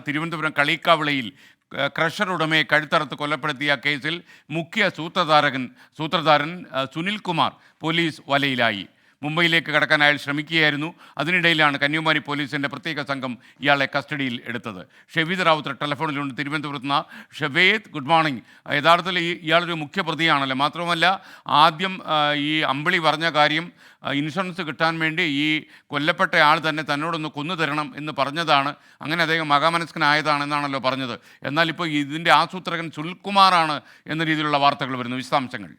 Thiruvananthapuram കളിക്കാവിളയിൽ crusher ഉടമയെ കഴുത്തറുത്ത് കൊലപ്പെടുത്തിയ കേസിൽ മുഖ്യ സൂത്രധാരൻ സുനിൽകുമാർ പോലീസ് വലയിലായി. മുംബൈയിലേക്ക് കടക്കാൻ അയാൾ ശ്രമിക്കുകയായിരുന്നു. അതിനിടയിലാണ് കന്യാകുമാരി പോലീസിൻ്റെ പ്രത്യേക സംഘം ഇയാളെ കസ്റ്റഡിയിൽ എടുത്തത്. ഷെവീദ് റാവുത്തർ ടെലിഫോണിലുണ്ട് തിരുവനന്തപുരത്ത് നിന്ന്. ഷെവേദ്, ഗുഡ് മോർണിംഗ്. യഥാർത്ഥത്തിൽ ഇയാളൊരു മുഖ്യ പ്രതിയാണല്ലോ. മാത്രമല്ല ആദ്യം ഈ അമ്പിളി പറഞ്ഞ കാര്യം ഇൻഷുറൻസ് കിട്ടാൻ വേണ്ടി ഈ കൊല്ലപ്പെട്ട ആൾ തന്നെ തന്നോടൊന്ന് കൊന്നു തരണം എന്ന് പറഞ്ഞതാണ്. അങ്ങനെ അദ്ദേഹം മഹാമനസ്കനായതാണെന്നാണല്ലോ പറഞ്ഞത്. എന്നാൽ ഇപ്പോൾ ഇതിൻ്റെ ആസൂത്രകൻ സുനിൽകുമാറാണ് എന്ന രീതിയിലുള്ള വാർത്തകൾ വരുന്നു. വിശദാംശങ്ങൾ.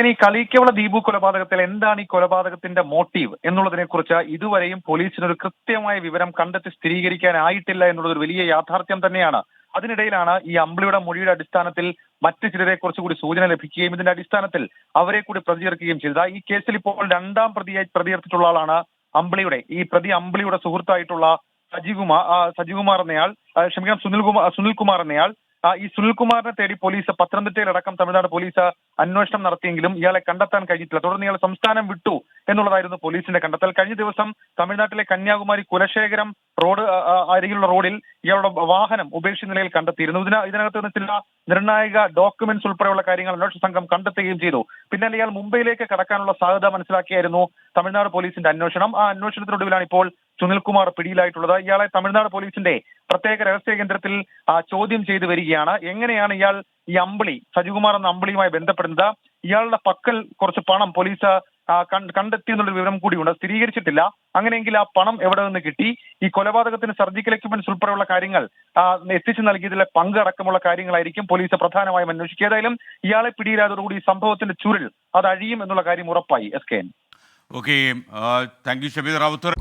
ഈ കളിക്കവള ദീപു കൊലപാതകത്തിൽ എന്താണ് ഈ കൊലപാതകത്തിന്റെ മോട്ടീവ് എന്നുള്ളതിനെ കുറിച്ച് ഇതുവരെയും പോലീസിനൊരു കൃത്യമായ വിവരം കണ്ടെത്തി സ്ഥിരീകരിക്കാനായിട്ടില്ല എന്നുള്ളത് ഒരു വലിയ യാഥാർത്ഥ്യം തന്നെയാണ്. അതിനിടയിലാണ് ഈ അമ്പിളിയുടെ മൊഴിയുടെ അടിസ്ഥാനത്തിൽ മറ്റു ചിലരെ കുറിച്ചുകൂടി സൂചന ലഭിക്കുകയും ഇതിന്റെ അടിസ്ഥാനത്തിൽ അവരെ കൂടി പ്രതി ചേർക്കുകയും ചെയ്തത്. ഈ കേസിൽ ഇപ്പോൾ രണ്ടാം പ്രതിയെടുത്തിട്ടുള്ള ആളാണ് അമ്പിളിയുടെ അമ്പിളിയുടെ സുഹൃത്തായിട്ടുള്ള സജികുമാർ എന്നയാൾ, സുനിൽകുമാർ എന്നയാൾ. ഈ സുനിൽകുമാറിനെ തേടി പോലീസ് പത്തനംതിട്ടയിലടക്കം തമിഴ്നാട് പോലീസ് അന്വേഷണം നടത്തിയെങ്കിലും ഇയാളെ കണ്ടെത്താൻ കഴിഞ്ഞിട്ടില്ല. തുടർന്ന് ഇയാൾ സംസ്ഥാനം വിട്ടു എന്നുള്ളതായിരുന്നു പോലീസിന്റെ കണ്ടെത്തൽ. കഴിഞ്ഞ ദിവസം തമിഴ്നാട്ടിലെ കന്യാകുമാരി കുലശേഖരം റോഡ് അരികിലുള്ള റോഡിൽ ഇയാളുടെ വാഹനം ഉപേക്ഷിച്ച നിലയിൽ കണ്ടെത്തിയിരുന്നു. ഇതിനകത്ത് നിന്ന് ചില നിർണായക ഡോക്യുമെന്റ്സ് ഉൾപ്പെടെയുള്ള കാര്യങ്ങൾ അന്വേഷണ സംഘം കണ്ടെത്തുകയും ചെയ്തു. പിന്നാലെ ഇയാൾ മുംബൈയിലേക്ക് കടക്കാനുള്ള സാധ്യത മനസ്സിലാക്കിയായിരുന്നു തമിഴ്നാട് പോലീസിന്റെ അന്വേഷണം. ആ അന്വേഷണത്തിനൊടുവിലാണ് ഇപ്പോൾ സുനിൽകുമാർ പിടിയിലായിട്ടുള്ളത്. ഇയാളെ തമിഴ്നാട് പോലീസിന്റെ പ്രത്യേക രഹസ്യ കേന്ദ്രത്തിൽ ചോദ്യം ചെയ്തു വരികയാണ്. എങ്ങനെയാണ് ഇയാൾ ഈ സജികുമാർ എന്ന അമ്പിളിയുമായി ബന്ധപ്പെടുന്നത്? ഇയാളുടെ പക്കൽ കുറച്ച് പണം പോലീസ് കണ്ടെത്തി എന്നുള്ളൊരു വിവരം കൂടിയുണ്ട്, സ്ഥിരീകരിച്ചിട്ടില്ല. അങ്ങനെയെങ്കിൽ ആ പണം എവിടെ നിന്ന് കിട്ടി? ഈ കൊലപാതകത്തിന് സർജിക്കൽ എക്യുപ്മെന്റ്സ് ഉൾപ്പെടെയുള്ള കാര്യങ്ങൾ എത്തിച്ചു നൽകിയതിലെ പങ്ക് അടക്കമുള്ള കാര്യങ്ങളായിരിക്കും പോലീസ് പ്രധാനമായും അന്വേഷിക്കുക. ഏതായാലും ഇയാളെ പിടിയിലായതോടുകൂടി സംഭവത്തിന്റെ ചുരുൾ അത് അഴിയും എന്നുള്ള കാര്യം ഉറപ്പായി. SKN. Okay, thank you Shaveed Rawther.